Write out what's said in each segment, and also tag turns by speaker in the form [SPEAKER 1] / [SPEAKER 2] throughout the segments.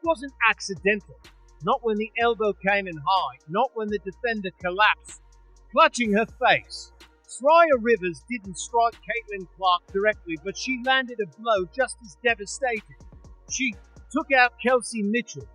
[SPEAKER 1] It wasn't accidental. Not when the elbow came in high, not when the defender collapsed, clutching her face. Soraya Rivers didn't strike Caitlin Clark directly, but she landed a blow just as devastating. She took out Kelsey Mitchell.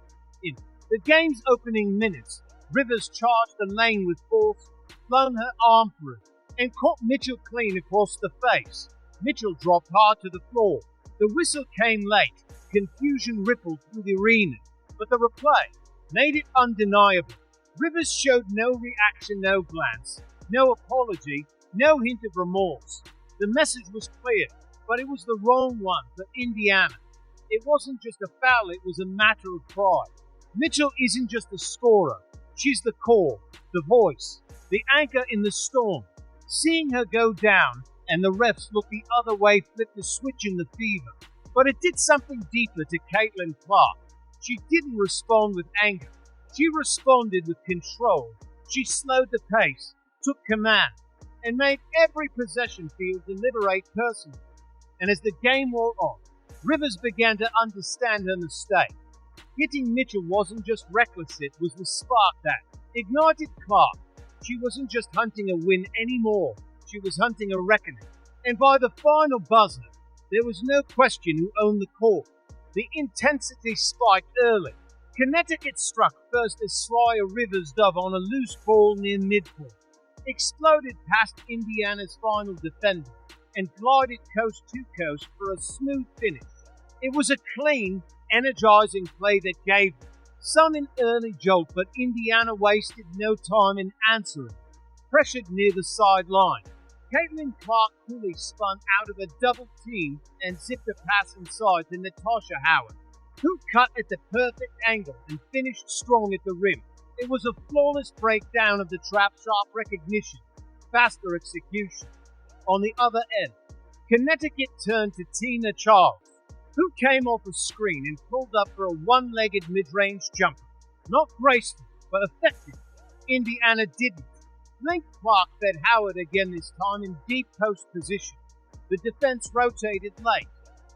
[SPEAKER 1] In the game's opening minutes, Rivers charged the lane with force, flung her arm through, and caught Mitchell clean across the face. Mitchell dropped hard to the floor. The whistle came late. Confusion rippled through the arena, but the replay made it undeniable. Rivers showed no reaction, no glance, no apology, no hint of remorse. The message was clear, but it was the wrong one for Indiana. It wasn't just a foul, it was a matter of pride. Mitchell isn't just a scorer. She's the core, the voice, the anchor in the storm. Seeing her go down and the refs look the other way flipped a switch in the fever. But it did something deeper to Caitlin Clark. She didn't respond with anger. She responded with control. She slowed the pace, took command, and made every possession feel deliberate personally. And as the game wore on, Rivers began to understand her mistake. Hitting Mitchell wasn't just reckless, it was the spark that ignited Clark. She wasn't just hunting a win anymore, she was hunting a reckoning. And by the final buzzer, there was no question who owned the court. The intensity spiked early. Connecticut struck first as Soraya Rivers dove on a loose ball near midcourt, exploded past Indiana's final defender, and glided coast to coast for a smooth finish. It was a clean, energizing play that gave some an early jolt, but Indiana wasted no time in answering. Pressured near the sideline, Caitlin Clark coolly spun out of a double team and zipped a pass inside to Natasha Howard, who cut at the perfect angle and finished strong at the rim. It was a flawless breakdown of the trap, sharp recognition, faster execution. On the other end, Connecticut turned to Tina Charles, who came off a screen and pulled up for a one-legged mid-range jumper. Not graceful, but effective. Indiana didn't. Link Clark fed Howard again, this time in deep post position. The defense rotated late,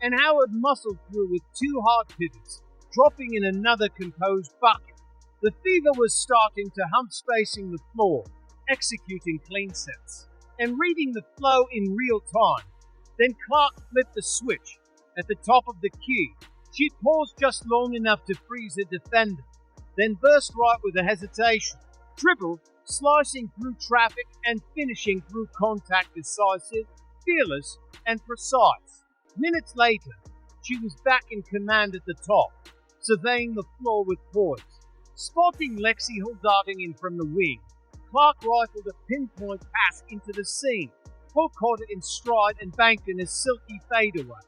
[SPEAKER 1] and Howard muscled through with two hard pivots, dropping in another composed bucket. The fever was starting to hump, spacing the floor, executing clean sets, and reading the flow in real time. Then Clark flipped the switch. At the top of the key, she paused just long enough to freeze a defender, then burst right with a hesitation, dribbled, slicing through traffic and finishing through contact, decisive, fearless, and precise. Minutes later, she was back in command at the top, surveying the floor with poise. Spotting Lexi Hull darting in from the wing, Clark rifled a pinpoint pass into the seam. Hull caught it in stride and banked in a silky fadeaway.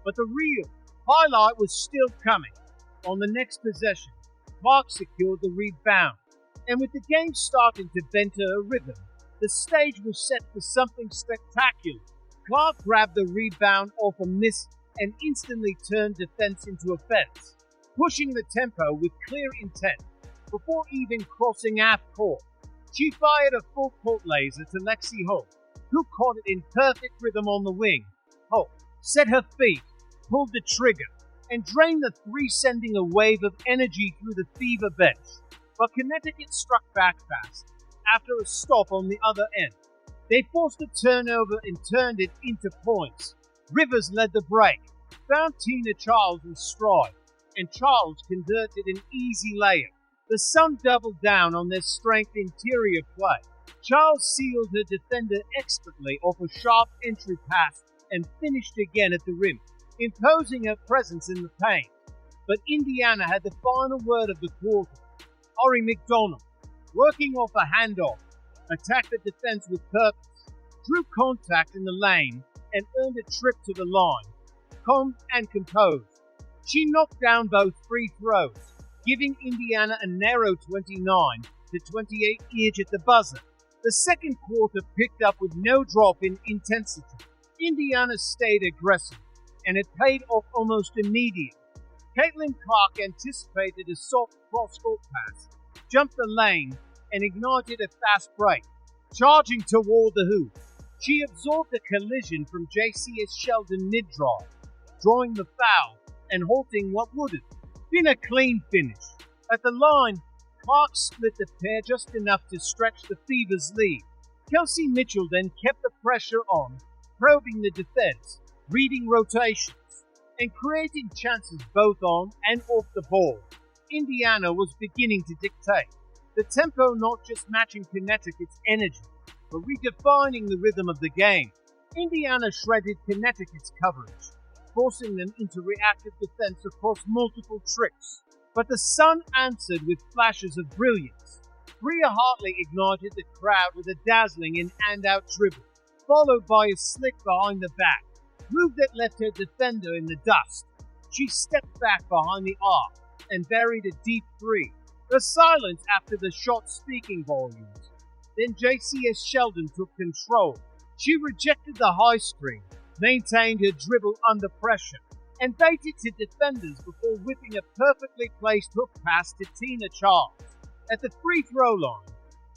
[SPEAKER 1] But the real highlight was still coming. On the next possession, Clark secured the rebound, and with the game starting to bend to her rhythm, the stage was set for something spectacular. Clark grabbed the rebound off a miss and instantly turned defense into offense, pushing the tempo with clear intent. Before even crossing half court, she fired a full-court laser to Lexi Hull, who caught it in perfect rhythm on the wing. Hull set her feet, pulled the trigger, and drained the three, sending a wave of energy through the fever bench. But Connecticut struck back fast after a stop on the other end. They forced a turnover and turned it into points. Rivers led the break, found Tina Charles in stride, and Charles converted an easy layup. The Sun doubled down on their strength interior play. Charles sealed her defender expertly off a sharp entry pass and finished again at the rim, imposing her presence in the paint. But Indiana had the final word of the quarter. Ori McDonald, working off a handoff, attacked the defense with purpose, drew contact in the lane, and earned a trip to the line. Calm and composed, she knocked down both free throws, giving Indiana a narrow 29-28 edge at the buzzer. The second quarter picked up with no drop in intensity. Indiana stayed aggressive, and it paid off almost immediately. Caitlin Clark anticipated a soft cross-court pass, jumped the lane, and ignited a fast break, charging toward the hoop. She absorbed a collision from JCS Sheldon mid-drive, drawing the foul and halting what would have been a clean finish. At the line, Clark split the pair just enough to stretch the Fever's lead. Kelsey Mitchell then kept the pressure on, probing the defense, reading rotations, and creating chances both on and off the ball. Indiana was beginning to dictate, the tempo not just matching Connecticut's energy, but redefining the rhythm of the game. Indiana shredded Connecticut's coverage, forcing them into reactive defense across multiple tricks. But the Sun answered with flashes of brilliance. Rhea Hartley ignited the crowd with a dazzling in-and-out dribble, followed by a slick behind the back, move that left her defender in the dust. She stepped back behind the arc and buried a deep three. The silence after the shot speaking volumes. Then JCS Sheldon took control. She rejected the high screen, maintained her dribble under pressure, and baited to defenders before whipping a perfectly placed hook pass to Tina Charles. At the free throw line,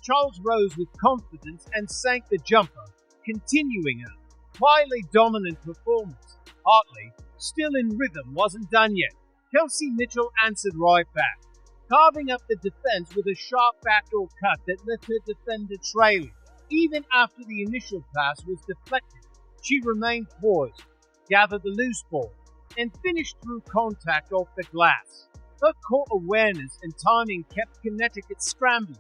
[SPEAKER 1] Charles rose with confidence and sank the jumper, continuing a quietly dominant performance. Hartley, still in rhythm, wasn't done yet. Kelsey Mitchell answered right back, carving up the defense with a sharp backdoor cut that left her defender trailing. Even after the initial pass was deflected, she remained poised, gathered the loose ball, and finished through contact off the glass. Her court awareness and timing kept Connecticut scrambling.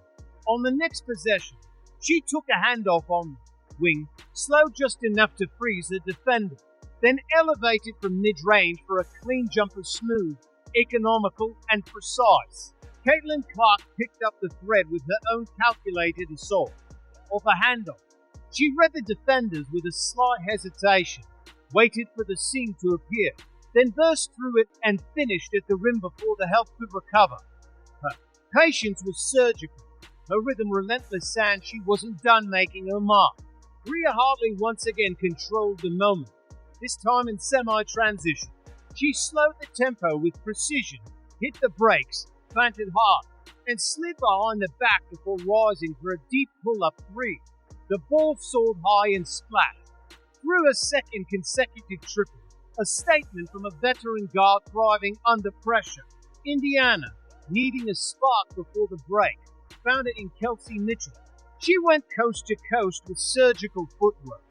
[SPEAKER 1] On the next possession, she took a handoff on the wing, slowed just enough to freeze the defender, then elevated from mid-range for a clean jumper, smooth, economical, and precise. Caitlin Clark picked up the thread with her own calculated assault. Off a handoff, she read the defenders with a slight hesitation, waited for the seam to appear, then burst through it and finished at the rim before the help could recover. Her patience was surgical, her rhythm relentless, and she wasn't done making her mark. Rhea Hartley once again controlled the moment, this time in semi-transition. She slowed the tempo with precision, hit the brakes, planted hard, and slid behind the back before rising for a deep pull-up three. The ball soared high and splashed. Through a second consecutive triple, a statement from a veteran guard thriving under pressure. Indiana, needing a spark before the break, found it in Kelsey Mitchell. She went coast to coast with surgical footwork,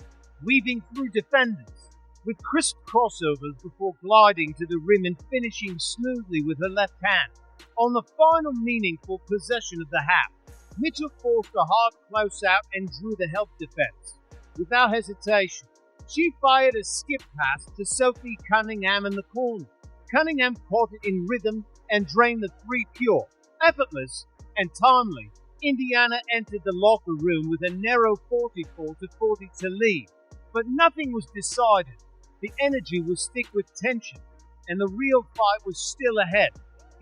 [SPEAKER 1] weaving through defenders, with crisp crossovers before gliding to the rim and finishing smoothly with her left hand. On the final meaningful possession of the half, Mitchell forced a hard close-out and drew the help defense. Without hesitation, she fired a skip pass to Sophie Cunningham in the corner. Cunningham caught it in rhythm and drained the three pure, effortless, and timely. Indiana entered the locker room with a narrow 44-42 lead, but nothing was decided. The energy was thick with tension, and the real fight was still ahead.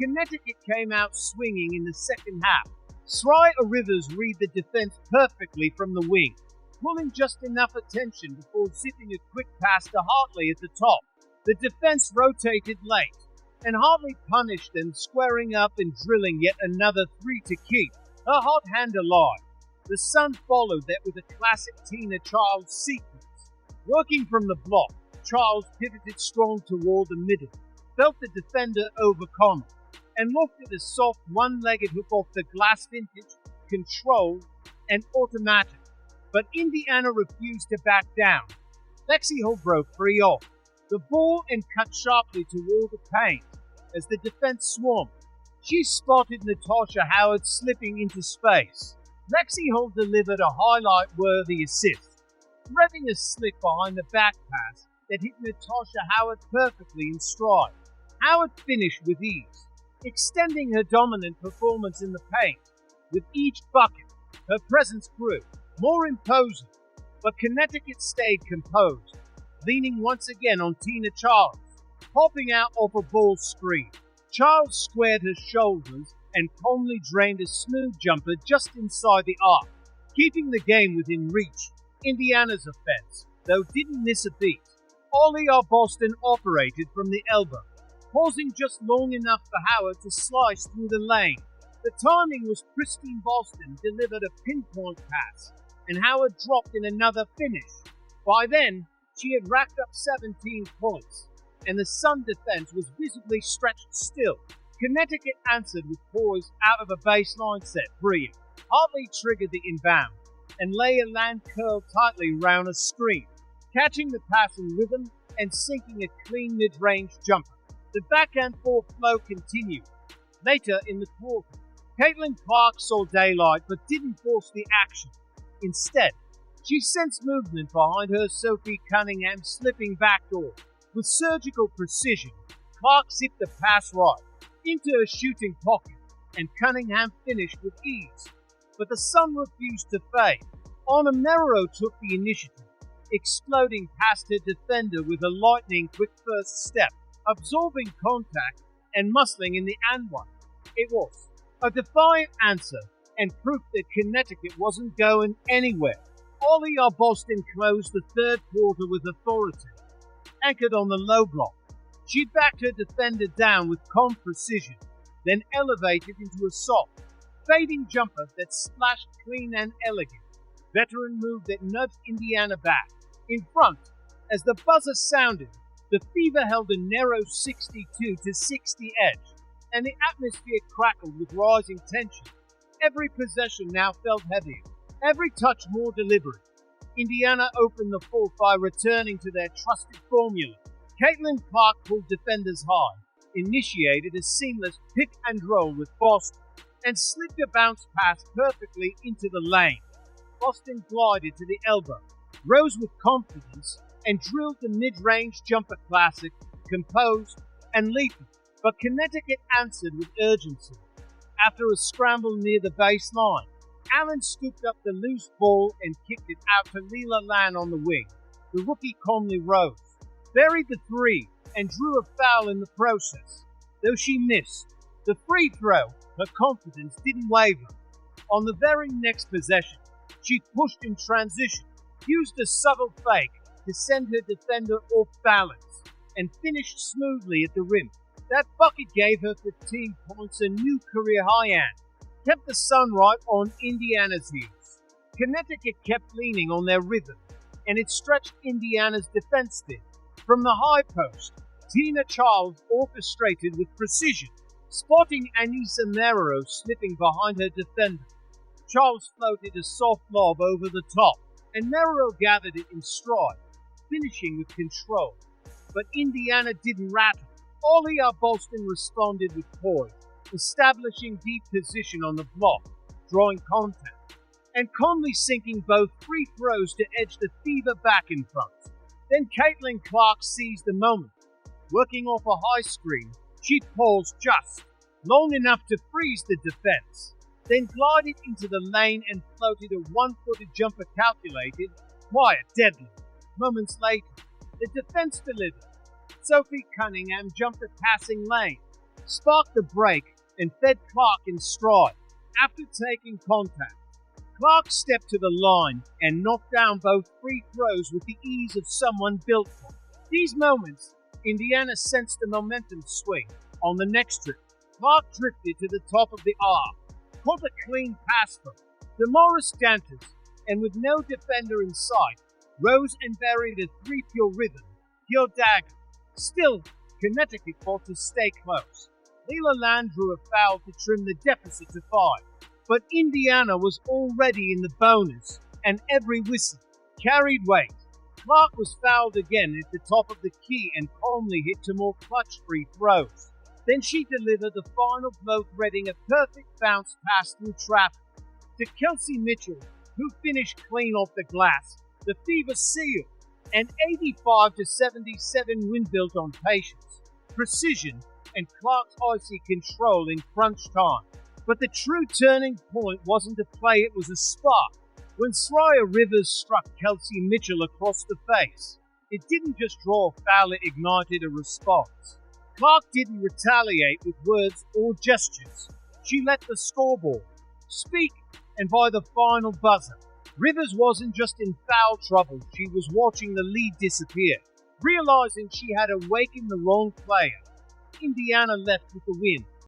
[SPEAKER 1] Connecticut came out swinging in the second half. Sraya Rivers read the defense perfectly from the wing, pulling just enough attention before zipping a quick pass to Hartley at the top. The defense rotated late, and Hartley punished them, squaring up and drilling yet another three to keep her hot hand alive. The Sun followed that with a classic Tina Charles sequence. Working from the block, Charles pivoted strong toward the middle, felt the defender overcome, and looked at a soft one-legged hook off the glass, vintage, controlled, and automatic. But Indiana refused to back down. Lexi Hull broke free off the ball and cut sharply toward the paint as the defense swarmed. She spotted Natasha Howard slipping into space. Lexi Hull delivered a highlight-worthy assist, threading a slick behind the back pass that hit Natasha Howard perfectly in stride. Howard finished with ease, extending her dominant performance in the paint. With each bucket, her presence grew, more imposing, but Connecticut stayed composed, leaning once again on Tina Charles, popping out off a ball screen. Charles squared her shoulders and calmly drained a smooth jumper just inside the arc, keeping the game within reach. Indiana's offense, though, didn't miss a beat. Ollie Boston operated from the elbow, pausing just long enough for Howard to slice through the lane. The timing was pristine. Boston delivered a pinpoint pass, and Howard dropped in another finish. By then, she had racked up 17 points, and the Sun defense was visibly stretched still. Connecticut answered with poise out of a baseline set. Bria hardly triggered the inbound, and Leah Land curled tightly round a screen, catching the pass in rhythm and sinking a clean mid-range jumper. The back-and-forth flow continued. Later in the quarter, Caitlin Clark saw daylight but didn't force the action. Instead, she sensed movement behind her. Sophie Cunningham slipping backdoor. With surgical precision, Clark zipped the pass right into a shooting pocket, and Cunningham finished with ease. But the sun refused to fade. Merrow took the initiative, exploding past her defender with a lightning-quick first step, absorbing contact and muscling in the and one. It was a defiant answer and proof that Connecticut wasn't going anywhere. Ollie Boston closed the third quarter with authority. Anchored on the low block, she backed her defender down with calm precision, then elevated into a soft, fading jumper that splashed clean and elegant. Veteran move that nudged Indiana back. In front, as the buzzer sounded, the Fever held a narrow 62-60 edge, and the atmosphere crackled with rising tension. Every possession now felt heavier, every touch more deliberate. Indiana opened the fourth by returning to their trusted formula. Caitlin Clark pulled defenders high, initiated a seamless pick and roll with Boston, and slipped a bounce pass perfectly into the lane. Boston glided to the elbow, rose with confidence, and drilled the mid-range jumper classic, composed and lethal. But Connecticut answered with urgency. After a scramble near the baseline, Allen scooped up the loose ball and kicked it out to Leela Land on the wing. The rookie calmly rose, buried the three, and drew a foul in the process. Though she missed the free throw, her confidence didn't waver. On the very next possession, she pushed in transition, used a subtle fake to send her defender off balance, and finished smoothly at the rim. That bucket gave her 15 points, a new career high, and kept the sun right on Indiana's heels. Connecticut kept leaning on their rhythm, and it stretched Indiana's defense thin. From the high post, Tina Charles orchestrated with precision, spotting Anissa Merrow slipping behind her defender. Charles floated a soft lob over the top, and Merrow gathered it in stride, finishing with control. But Indiana didn't rattle. Ollie Boston responded with poise, establishing deep position on the block, drawing contact, and calmly sinking both free throws to edge the Fever back in front. Then Caitlin Clark seized the moment. Working off a high screen, she paused just long enough to freeze the defense, then glided into the lane and floated a one-footed jumper calculated, quiet, deadly. Moments later, the defense delivered. Sophie Cunningham jumped a passing lane, sparked the break, and fed Clark in stride. After taking contact, Clark stepped to the line and knocked down both free throws with the ease of someone built for it. These moments, Indiana sensed the momentum swing. On the next trip, Clark drifted to the top of the arc, caught a clean pass from DeMaurice Dantas, and with no defender in sight, rose and buried a three pure rhythm, pure dagger. Still, Connecticut fought to stay close. Leela Land drew a foul to trim the deficit to 5, but Indiana was already in the bonus, and every whistle carried weight. Clark was fouled again at the top of the key and calmly hit two more clutch free throws. Then she delivered the final blow, threading a perfect bounce pass through traffic to Kelsey Mitchell, who finished clean off the glass. The Fever sealed an 85-77 win built on patience, precision, and Clark's icy control in crunch time. But the true turning point wasn't a play, it was a spark. When Sraya Rivers struck Kelsey Mitchell across the face, it didn't just draw a foul, it ignited a response. Clark didn't retaliate with words or gestures. She let the scoreboard speak, and by the final buzzer, Rivers wasn't just in foul trouble, she was watching the lead disappear. Realizing she had awakened the wrong player, Indiana left with the win.